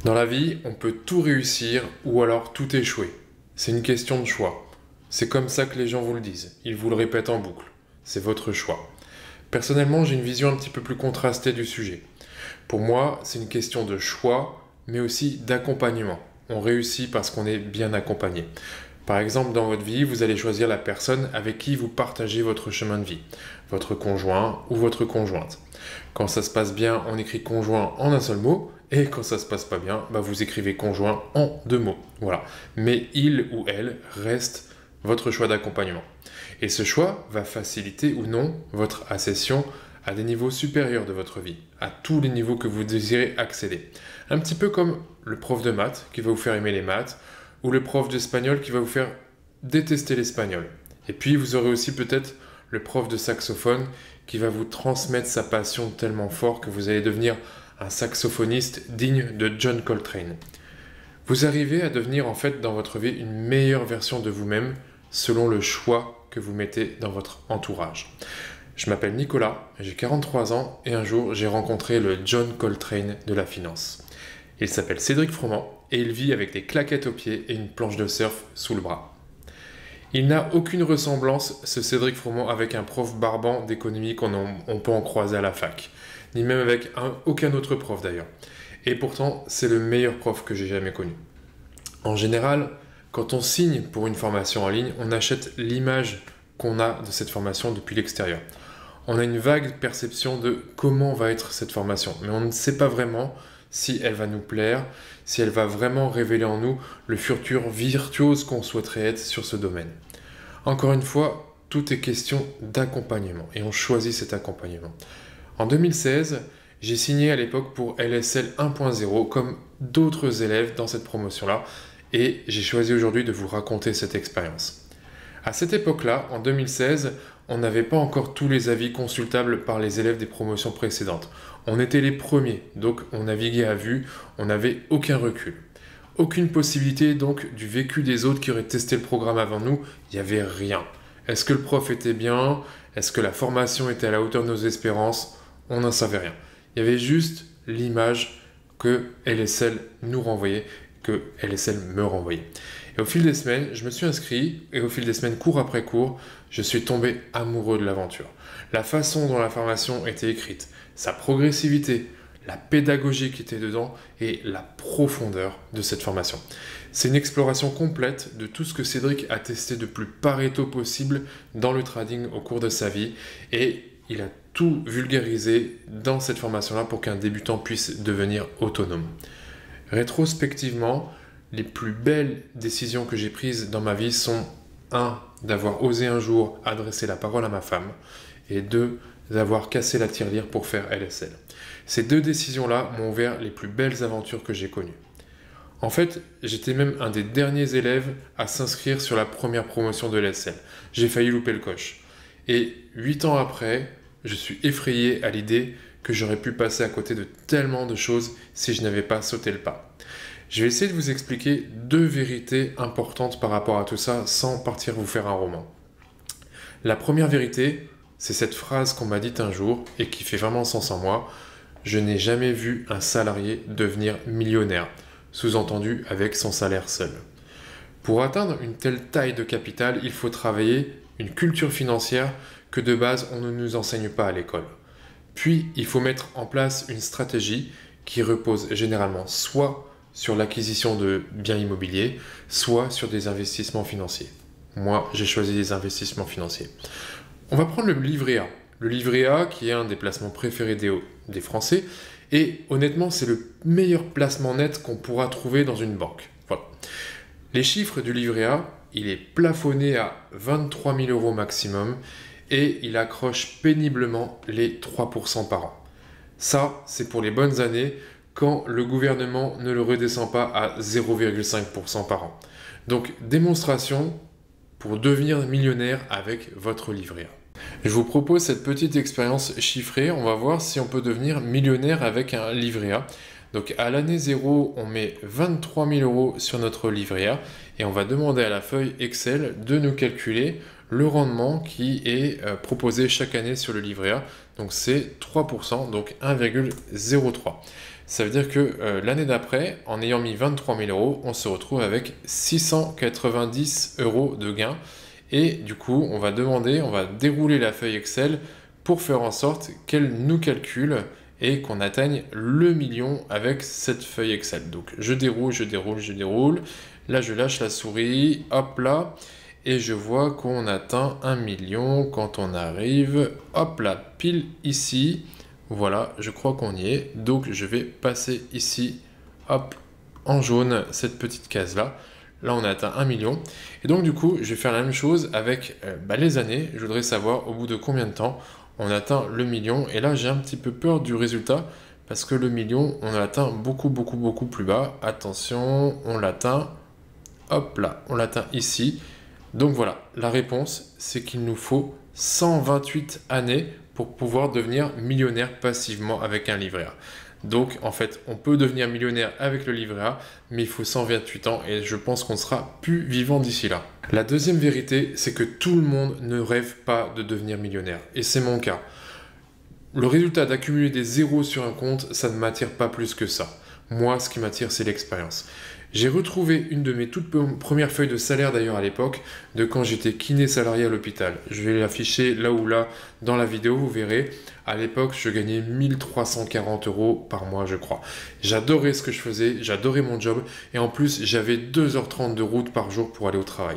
Dans la vie, on peut tout réussir ou alors tout échouer. C'est une question de choix. C'est comme ça que les gens vous le disent. Ils vous le répètent en boucle. C'est votre choix. Personnellement, j'ai une vision un petit peu plus contrastée du sujet. Pour moi, c'est une question de choix, mais aussi d'accompagnement. On réussit parce qu'on est bien accompagné. Par exemple, dans votre vie, vous allez choisir la personne avec qui vous partagez votre chemin de vie, votre conjoint ou votre conjointe. Quand ça se passe bien, on écrit conjoint en un seul mot, et quand ça se passe pas bien, vous écrivez conjoint en deux mots. Voilà. Mais il ou elle reste votre choix d'accompagnement. Et ce choix va faciliter ou non votre accession à des niveaux supérieurs de votre vie, à tous les niveaux que vous désirez accéder. Un petit peu comme le prof de maths qui va vous faire aimer les maths, ou le prof d'espagnol qui va vous faire détester l'espagnol. Et puis vous aurez aussi peut-être le prof de saxophone qui va vous transmettre sa passion tellement fort que vous allez devenir un saxophoniste digne de John Coltrane. Vous arrivez à devenir en fait dans votre vie une meilleure version de vous-même selon le choix que vous mettez dans votre entourage. Je m'appelle Nicolas, j'ai 43 ans et un jour j'ai rencontré le John Coltrane de la finance. Il s'appelle Cédric Froment et il vit avec des claquettes aux pieds et une planche de surf sous le bras. Il n'a aucune ressemblance, ce Cédric Froment, avec un prof barbant d'économie qu'on peut en croiser à la fac, ni même avec aucun autre prof d'ailleurs. Et pourtant, c'est le meilleur prof que j'ai jamais connu. En général, quand on signe pour une formation en ligne, on achète l'image qu'on a de cette formation depuis l'extérieur. On a une vague perception de comment va être cette formation, mais on ne sait pas vraiment si elle va nous plaire, si elle va vraiment révéler en nous le futur virtuose qu'on souhaiterait être sur ce domaine. Encore une fois, tout est question d'accompagnement et on choisit cet accompagnement. En 2016, j'ai signé à l'époque pour LSL 1.0 comme d'autres élèves dans cette promotion-là et j'ai choisi aujourd'hui de vous raconter cette expérience. À cette époque-là, en 2016, on n'avait pas encore tous les avis consultables par les élèves des promotions précédentes. On était les premiers, donc on naviguait à vue, on n'avait aucun recul. Aucune possibilité donc du vécu des autres qui auraient testé le programme avant nous, il n'y avait rien. Est-ce que le prof était bien? Est-ce que la formation était à la hauteur de nos espérances? On n'en savait rien. Il y avait juste l'image que LSL nous renvoyait, que LSL me renvoyait. Et au fil des semaines, je me suis inscrit et au fil des semaines, cours après cours, je suis tombé amoureux de l'aventure. La façon dont la formation était écrite, sa progressivité, la pédagogie qui était dedans et la profondeur de cette formation. C'est une exploration complète de tout ce que Cédric a testé de plus pareto possible dans le trading au cours de sa vie et il a tout vulgarisé dans cette formation-là pour qu'un débutant puisse devenir autonome. Rétrospectivement, les plus belles décisions que j'ai prises dans ma vie sont 1. D'avoir osé un jour adresser la parole à ma femme et 2. D'avoir cassé la tirelire pour faire LSL. Ces deux décisions-là m'ont ouvert les plus belles aventures que j'ai connues. En fait, j'étais même un des derniers élèves à s'inscrire sur la première promotion de LSL. J'ai failli louper le coche. Et 8 ans après, je suis effrayé à l'idée que j'aurais pu passer à côté de tellement de choses si je n'avais pas sauté le pas. Je vais essayer de vous expliquer deux vérités importantes par rapport à tout ça sans partir vous faire un roman. La première vérité, c'est cette phrase qu'on m'a dite un jour et qui fait vraiment sens en moi. Je n'ai jamais vu un salarié devenir millionnaire, sous-entendu avec son salaire seul. Pour atteindre une telle taille de capital, il faut travailler une culture financière que de base on ne nous enseigne pas à l'école. Puis, il faut mettre en place une stratégie qui repose généralement soit sur l'acquisition de biens immobiliers, soit sur des investissements financiers. Moi, j'ai choisi des investissements financiers. On va prendre le livret A. Le livret A qui est un des placements préférés des Français et honnêtement, c'est le meilleur placement net qu'on pourra trouver dans une banque. Voilà. Les chiffres du livret A, il est plafonné à 23 000 € maximum et il accroche péniblement les 3% par an. Ça, c'est pour les bonnes années quand le gouvernement ne le redescend pas à 0,5% par an. Donc, démonstration pour devenir millionnaire avec votre livret A. Je vous propose cette petite expérience chiffrée. On va voir si on peut devenir millionnaire avec un livret A. Donc, à l'année 0, on met 23 000 € sur notre livret A et on va demander à la feuille Excel de nous calculer le rendement qui est proposé chaque année sur le livret A. Donc, c'est 3%, donc 1,03. Ça veut dire que l'année d'après, en ayant mis 23 000 euros, on se retrouve avec 690 euros de gain. Et du coup, on va dérouler la feuille Excel pour faire en sorte qu'elle nous calcule et qu'on atteigne le million avec cette feuille Excel. Donc je déroule, je déroule, je déroule. Là, je lâche la souris, hop là, et je vois qu'on atteint 1 million quand on arrive, hop là, pile ici. Voilà, je crois qu'on y est. Donc je vais passer ici, hop, en jaune, cette petite case-là. Là, on a atteint 1 million. Et donc, du coup, je vais faire la même chose avec les années. Je voudrais savoir au bout de combien de temps on atteint le million. Et là, j'ai un petit peu peur du résultat parce que le million, on l'atteint beaucoup, beaucoup, beaucoup plus bas. Attention, on l'atteint, hop là, on l'atteint ici. Donc voilà, la réponse, c'est qu'il nous faut 128 années pour pouvoir devenir millionnaire passivement avec un livret A. Donc, en fait, on peut devenir millionnaire avec le livret A, mais il faut 128 ans et je pense qu'on sera plus vivant d'ici là. La deuxième vérité, c'est que tout le monde ne rêve pas de devenir millionnaire. Et c'est mon cas. Le résultat d'accumuler des zéros sur un compte, ça ne m'attire pas plus que ça. Moi, ce qui m'attire, c'est l'expérience. J'ai retrouvé une de mes toutes premières feuilles de salaire d'ailleurs à l'époque, de quand j'étais kiné salarié à l'hôpital. Je vais l'afficher là ou là dans la vidéo, vous verrez. À l'époque, je gagnais 1340 euros par mois, je crois. J'adorais ce que je faisais, j'adorais mon job, et en plus, j'avais 2h30 de route par jour pour aller au travail.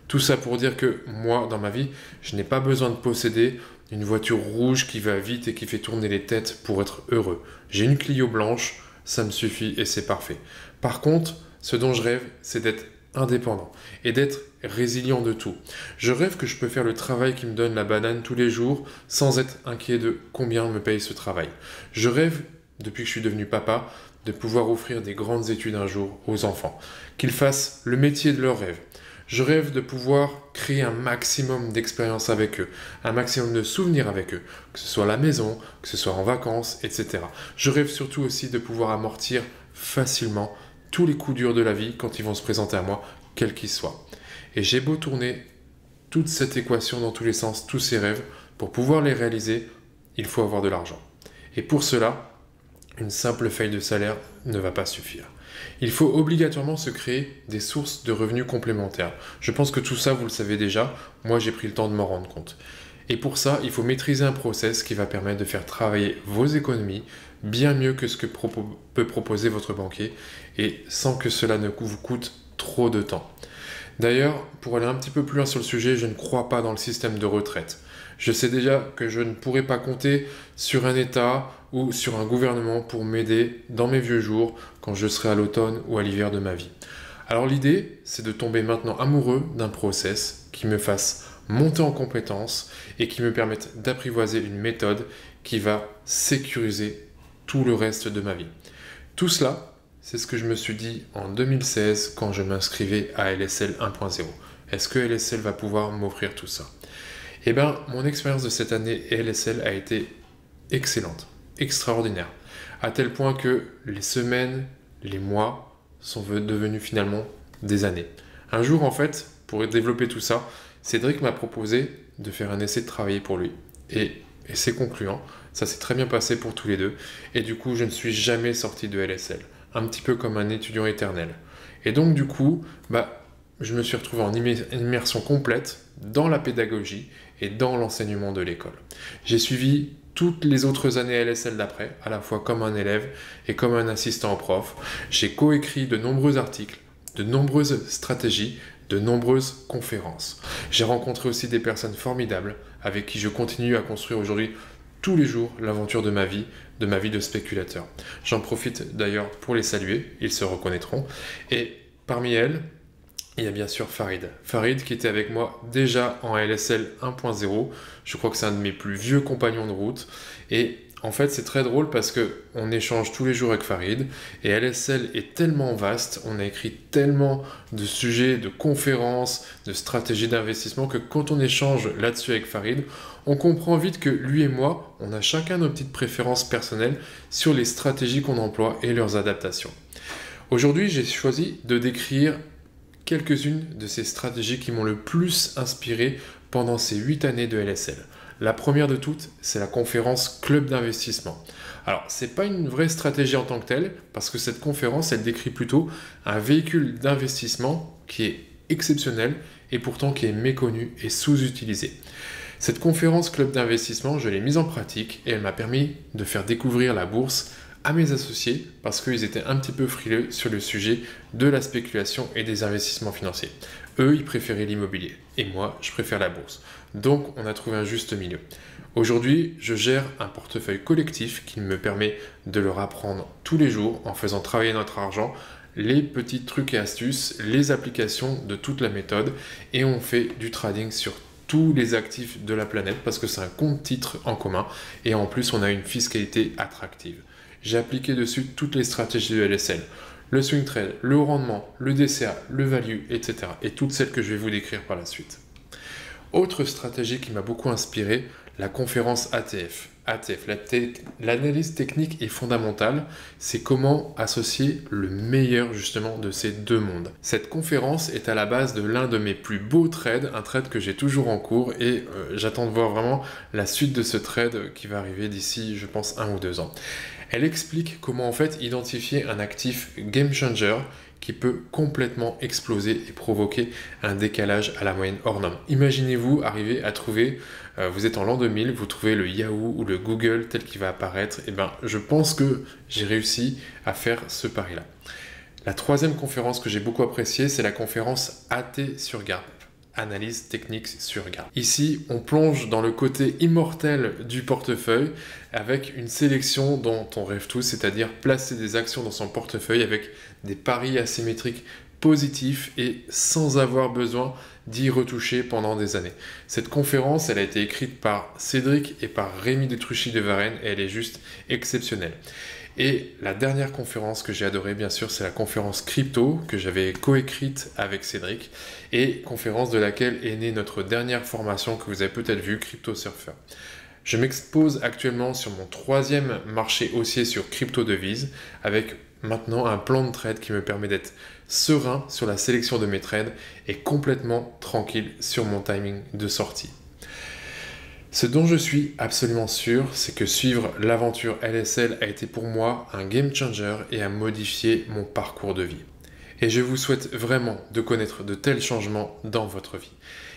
Tout ça pour dire que moi, dans ma vie, je n'ai pas besoin de posséder une voiture rouge qui va vite et qui fait tourner les têtes pour être heureux. J'ai une Clio blanche, ça me suffit et c'est parfait. Par contre, ce dont je rêve, c'est d'être indépendant et d'être résilient de tout. Je rêve que je peux faire le travail qui me donne la banane tous les jours sans être inquiet de combien me paye ce travail. Je rêve, depuis que je suis devenu papa, de pouvoir offrir des grandes études un jour aux enfants, qu'ils fassent le métier de leur rêve. Je rêve de pouvoir créer un maximum d'expériences avec eux, un maximum de souvenirs avec eux, que ce soit à la maison, que ce soit en vacances, etc. Je rêve surtout aussi de pouvoir amortir facilement tous les coups durs de la vie quand ils vont se présenter à moi, quels qu'ils soient. Et j'ai beau tourner toute cette équation dans tous les sens, tous ces rêves, pour pouvoir les réaliser, il faut avoir de l'argent. Et pour cela, une simple feuille de salaire ne va pas suffire. Il faut obligatoirement se créer des sources de revenus complémentaires. Je pense que tout ça, vous le savez déjà. Moi, j'ai pris le temps de m'en rendre compte. Et pour ça, il faut maîtriser un process qui va permettre de faire travailler vos économies bien mieux que ce que peut proposer votre banquier et sans que cela ne vous coûte trop de temps. D'ailleurs, pour aller un petit peu plus loin sur le sujet, je ne crois pas dans le système de retraite. Je sais déjà que je ne pourrai pas compter sur un État ou sur un gouvernement pour m'aider dans mes vieux jours quand je serai à l'automne ou à l'hiver de ma vie. Alors l'idée, c'est de tomber maintenant amoureux d'un process qui me fasse monter en compétences et qui me permette d'apprivoiser une méthode qui va sécuriser tout le reste de ma vie. Tout cela, c'est ce que je me suis dit en 2016 quand je m'inscrivais à LSL 1.0. Est-ce que LSL va pouvoir m'offrir tout ça? Eh bien, mon expérience de cette année LSL a été excellente, extraordinaire, à tel point que les semaines, les mois sont devenus finalement des années. Un jour, en fait, pour développer tout ça, Cédric m'a proposé de faire un essai de travailler pour lui. Et c'est concluant, ça s'est très bien passé pour tous les deux, et du coup, je ne suis jamais sorti de LSL, un petit peu comme un étudiant éternel. Et donc, du coup, je me suis retrouvé en immersion complète dans la pédagogie et dans l'enseignement de l'école. J'ai suivi toutes les autres années LSL d'après, à la fois comme un élève et comme un assistant au prof. J'ai coécrit de nombreux articles, de nombreuses stratégies, de nombreuses conférences. J'ai rencontré aussi des personnes formidables avec qui je continue à construire aujourd'hui tous les jours l'aventure de ma vie de spéculateur. J'en profite d'ailleurs pour les saluer, ils se reconnaîtront. Et parmi elles, il y a bien sûr Farid. Farid qui était avec moi déjà en LSL 1.0. Je crois que c'est un de mes plus vieux compagnons de route. Et en fait, c'est très drôle parce qu'on échange tous les jours avec Farid. Et LSL est tellement vaste, on a écrit tellement de sujets, de conférences, de stratégies d'investissement que quand on échange là-dessus avec Farid, on comprend vite que lui et moi, on a chacun nos petites préférences personnelles sur les stratégies qu'on emploie et leurs adaptations. Aujourd'hui, j'ai choisi de décrire quelques-unes de ces stratégies qui m'ont le plus inspiré pendant ces 8 années de LSL. La première de toutes, c'est la conférence Club d'investissement. Alors, ce n'est pas une vraie stratégie en tant que telle, parce que cette conférence, elle décrit plutôt un véhicule d'investissement qui est exceptionnel et pourtant qui est méconnu et sous-utilisé. Cette conférence Club d'investissement, je l'ai mise en pratique et elle m'a permis de faire découvrir la bourse à mes associés parce qu'ils étaient un petit peu frileux sur le sujet de la spéculation et des investissements financiers. Eux, ils préféraient l'immobilier et moi, je préfère la bourse. Donc, on a trouvé un juste milieu. Aujourd'hui, je gère un portefeuille collectif qui me permet de leur apprendre tous les jours en faisant travailler notre argent, les petits trucs et astuces, les applications de toute la méthode et on fait du trading sur tous les actifs de la planète parce que c'est un compte titre en commun et en plus on a une fiscalité attractive. J'ai appliqué dessus toutes les stratégies de LSL, le swing trade, le haut rendement, le DCA, le value, etc. et toutes celles que je vais vous décrire par la suite. Autre stratégie qui m'a beaucoup inspiré, la conférence ATF. ATF, l'analyse technique est fondamentale, c'est comment associer le meilleur justement de ces deux mondes. Cette conférence est à la base de l'un de mes plus beaux trades, un trade que j'ai toujours en cours et j'attends de voir vraiment la suite de ce trade qui va arriver d'ici, je pense, 1 ou 2 ans. Elle explique comment en fait identifier un actif game changer qui peut complètement exploser et provoquer un décalage à la moyenne hors norme. Imaginez-vous arriver à trouver, vous êtes en l'an 2000, vous trouvez le Yahoo ou le Google tel qu'il va apparaître, et ben je pense que j'ai réussi à faire ce pari-là. La troisième conférence que j'ai beaucoup appréciée, c'est la conférence AT sur Garp. Analyse technique sur Garp. Ici, on plonge dans le côté immortel du portefeuille avec une sélection dont on rêve tous, c'est-à-dire placer des actions dans son portefeuille avec des paris asymétriques positifs et sans avoir besoin d'y retoucher pendant des années. Cette conférence, elle a été écrite par Cédric et par Rémi de Truchy de Varennes et elle est juste exceptionnelle. Et la dernière conférence que j'ai adorée, bien sûr, c'est la conférence crypto que j'avais coécrite avec Cédric et conférence de laquelle est née notre dernière formation que vous avez peut-être vue, Crypto Surfer. Je m'expose actuellement sur mon 3e marché haussier sur crypto-devises avec maintenant un plan de trade qui me permet d'être serein sur la sélection de mes trades et complètement tranquille sur mon timing de sortie. Ce dont je suis absolument sûr, c'est que suivre l'aventure LSL a été pour moi un game changer et a modifié mon parcours de vie. Et je vous souhaite vraiment de connaître de tels changements dans votre vie.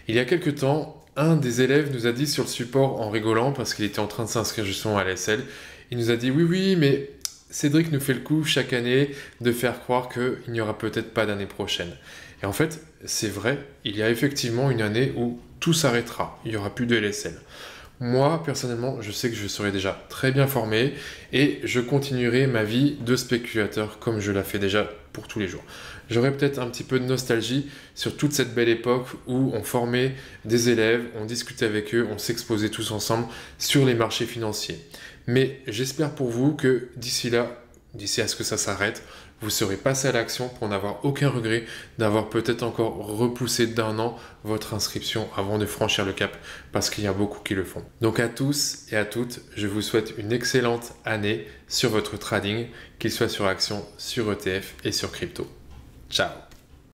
Il y a quelques temps, un des élèves nous a dit sur le support en rigolant, parce qu'il était en train de s'inscrire justement à LSL, il nous a dit « Oui, mais Cédric nous fait le coup chaque année de faire croire qu'il n'y aura peut-être pas d'année prochaine. » Et en fait, c'est vrai, il y a effectivement une année où tout s'arrêtera, il n'y aura plus de LSL. Moi, personnellement, je sais que je serai déjà très bien formé et je continuerai ma vie de spéculateur comme je la fais déjà pour tous les jours. J'aurai peut-être un petit peu de nostalgie sur toute cette belle époque où on formait des élèves, on discutait avec eux, on s'exposait tous ensemble sur les marchés financiers. Mais j'espère pour vous que d'ici là, d'ici à ce que ça s'arrête, vous serez passé à l'action pour n'avoir aucun regret d'avoir peut-être encore repoussé d'1 an votre inscription avant de franchir le cap parce qu'il y a beaucoup qui le font. Donc à tous et à toutes, je vous souhaite une excellente année sur votre trading, qu'il soit sur action, sur ETF et sur crypto. Ciao!